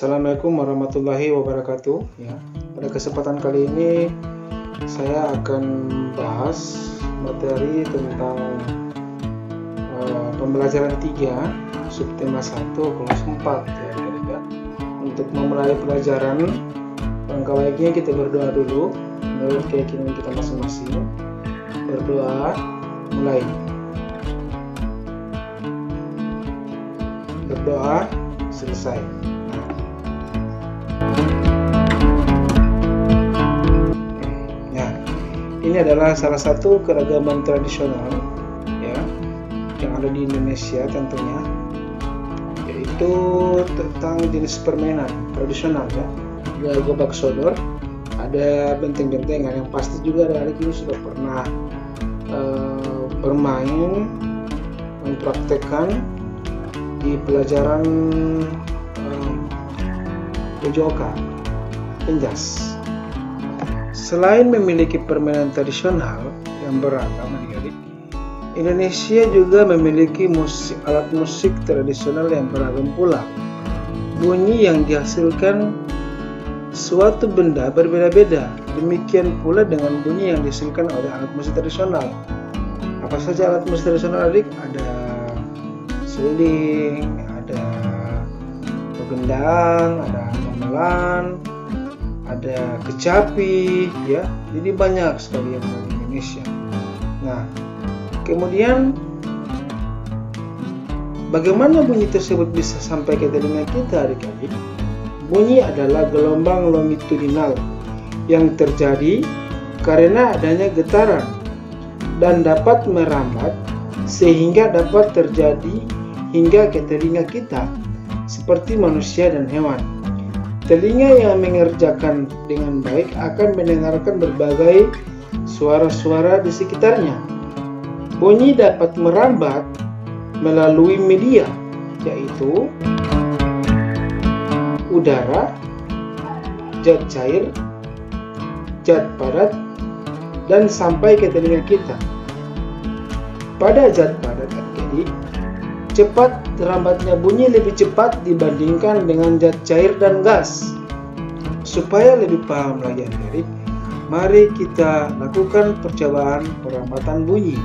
Assalamualaikum warahmatullahi wabarakatuh. Ya, pada kesempatan kali ini saya akan bahas materi tentang pembelajaran 3 subtema 1 kelas 4 ya, kira-kira. Untuk memulai pelajaran, langkah baiknya kita berdoa dulu menurut keyakinan kita masing-masing. Berdoa, mulai. Berdoa, selesai. Nah, ini adalah salah satu keragaman tradisional ya yang ada di Indonesia tentunya, yaitu tentang jenis permainan tradisional ya. Ada gobak sodor, ada benteng-bentengan, yang pasti juga adik-adik ini sudah pernah bermain, mempraktekkan di pelajaran Pojoka, Penjas. Selain memiliki permainan tradisional yang beragam, adik-adik, Indonesia juga memiliki alat musik tradisional yang beragam pula. Bunyi yang dihasilkan suatu benda berbeda-beda. Demikian pula dengan bunyi yang dihasilkan oleh alat musik tradisional. Apa saja alat musik tradisional, adik? Ada seling, ada gendang, ada gamelan, ada kecapi ya. Jadi banyak sekali yang ada di Indonesia. Nah, kemudian bagaimana bunyi tersebut bisa sampai ke telinga kita, adik-adik? Bunyi adalah gelombang longitudinal yang terjadi karena adanya getaran dan dapat merambat sehingga dapat terjadi hingga ke telinga kita, seperti manusia dan hewan. Telinga yang mengerjakan dengan baik akan mendengarkan berbagai suara-suara di sekitarnya. Bunyi dapat merambat melalui media, yaitu udara, zat cair, zat padat, dan sampai ke telinga kita. Pada zat padat, jadi cepat rambatnya bunyi lebih cepat dibandingkan dengan zat cair dan gas. Supaya lebih paham lagi, adik-adik, mari kita lakukan percobaan perambatan bunyi,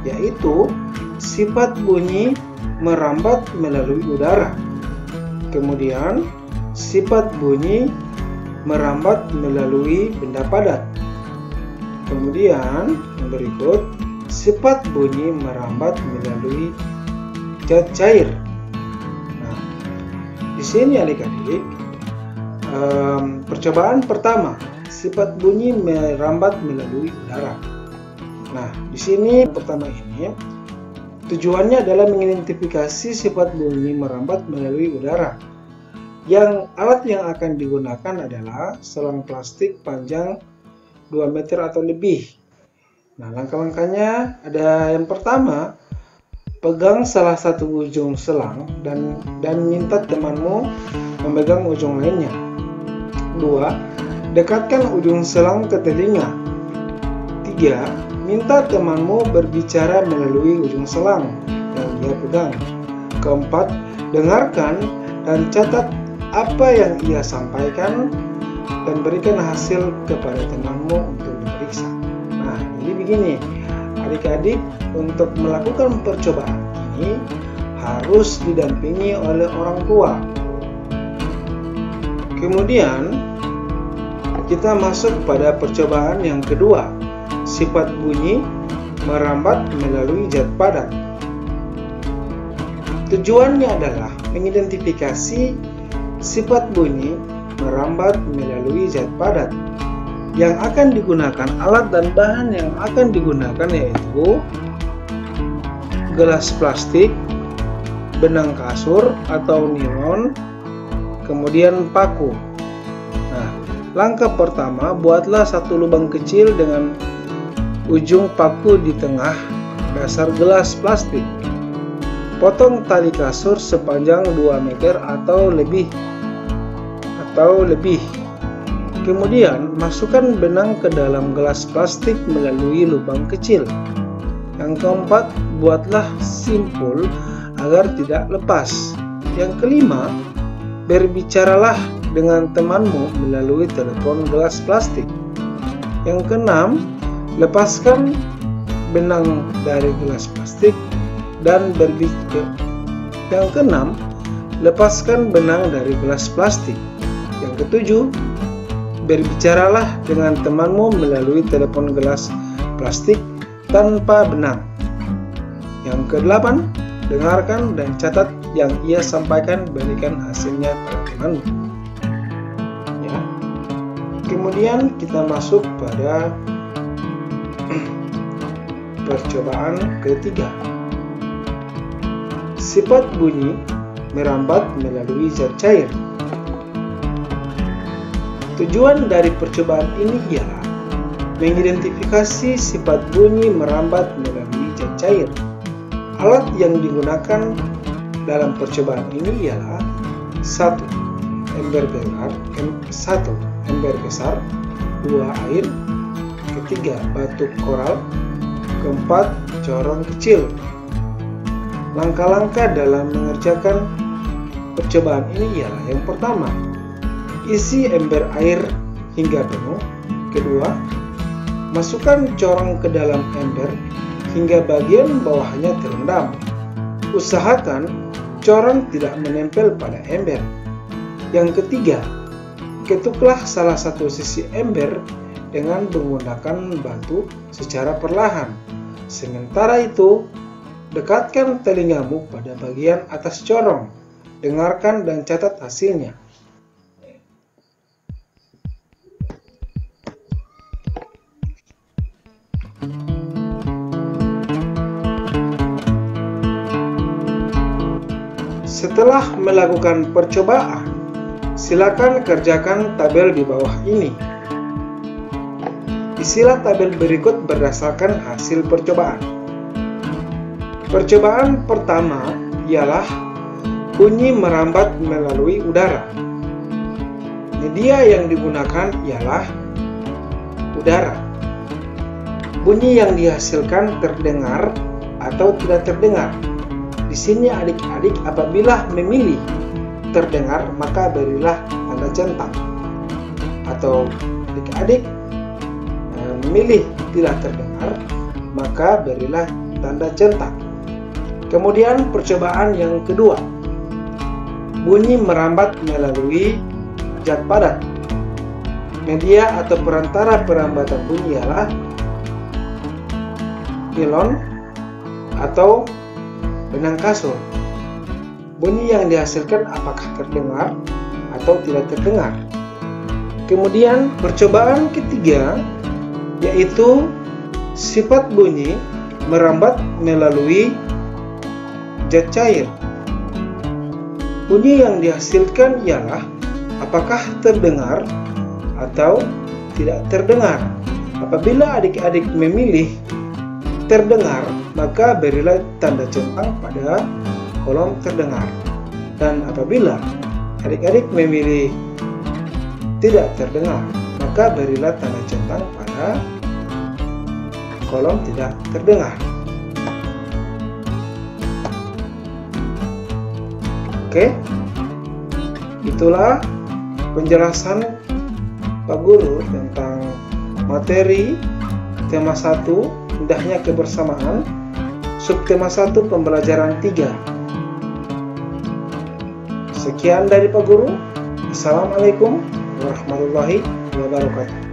yaitu sifat bunyi merambat melalui udara. Kemudian sifat bunyi merambat melalui benda padat. Kemudian yang berikut, sifat bunyi merambat melalui zat cair. Nah, di sini adik-adik, percobaan pertama, sifat bunyi merambat melalui udara. Nah, di sini pertama ini tujuannya adalah mengidentifikasi sifat bunyi merambat melalui udara. Alat yang akan digunakan adalah selang plastik panjang 2 meter atau lebih. Nah, langkah-langkahnya ada yang pertama, pegang salah satu ujung selang dan minta temanmu memegang ujung lainnya. 2. Dekatkan ujung selang ke telinga. 3. Minta temanmu berbicara melalui ujung selang yang dia pegang. 4. Dengarkan dan catat apa yang ia sampaikan dan berikan hasil kepada temanmu untuk diperiksa. Nah, jadi begini, adik-adik, untuk melakukan percobaan ini harus didampingi oleh orang tua. Kemudian kita masuk pada percobaan yang kedua, sifat bunyi merambat melalui zat padat. Tujuannya adalah mengidentifikasi sifat bunyi merambat melalui zat padat. Yang akan digunakan, alat dan bahan yang akan digunakan yaitu gelas plastik, benang kasur atau nilon, kemudian paku. Nah, langkah pertama, buatlah satu lubang kecil dengan ujung paku di tengah dasar gelas plastik. Potong tali kasur sepanjang 2 meter atau lebih. Kemudian masukkan benang ke dalam gelas plastik melalui lubang kecil. Yang keempat, buatlah simpul agar tidak lepas. Yang kelima, berbicaralah dengan temanmu melalui telepon gelas plastik. Yang keenam, lepaskan benang dari gelas plastik dan berbicara. Yang keenam, lepaskan benang dari gelas plastik. Yang ketujuh, berbicaralah dengan temanmu melalui telepon gelas plastik tanpa benang. Yang kedelapan, dengarkan dan catat yang ia sampaikan, berikan hasilnya pada temanmu. Ya. Kemudian kita masuk pada percobaan ketiga. Sifat bunyi merambat melalui zat cair. Tujuan dari percobaan ini ialah mengidentifikasi sifat bunyi merambat melalui zat cair. Alat yang digunakan dalam percobaan ini ialah 1. Ember besar, 2. Air, ketiga batu koral, keempat corong kecil. Langkah-langkah dalam mengerjakan percobaan ini ialah: yang pertama, isi ember air hingga penuh. Kedua, masukkan corong ke dalam ember hingga bagian bawahnya terendam. Usahakan corong tidak menempel pada ember. Yang ketiga, ketuklah salah satu sisi ember dengan menggunakan batu secara perlahan. Sementara itu, dekatkan telingamu pada bagian atas corong. Dengarkan dan catat hasilnya. Setelah melakukan percobaan, silakan kerjakan tabel di bawah ini. Isilah tabel berikut berdasarkan hasil percobaan. Percobaan pertama ialah bunyi merambat melalui udara. Media yang digunakan ialah udara. Bunyi yang dihasilkan terdengar atau tidak terdengar. Di sini adik-adik apabila memilih terdengar maka berilah tanda centang, atau adik-adik memilih tidak terdengar maka berilah tanda centang. Kemudian percobaan yang kedua, bunyi merambat melalui zat padat. Media atau perantara perambatan bunyi ialah nilon atau benang kasur. Bunyi yang dihasilkan apakah terdengar atau tidak terdengar. Kemudian percobaan ketiga yaitu sifat bunyi merambat melalui zat cair. Bunyi yang dihasilkan ialah apakah terdengar atau tidak terdengar. Apabila adik-adik memilih terdengar, maka berilah tanda centang pada kolom terdengar. Dan apabila adik-adik memilih tidak terdengar, maka berilah tanda centang pada kolom tidak terdengar. Oke, itulah penjelasan Pak Guru tentang materi tema 1 indahnya kebersamaan, subtema 1 pembelajaran 3. Sekian dari Pak Guru. Assalamualaikum warahmatullahi wabarakatuh.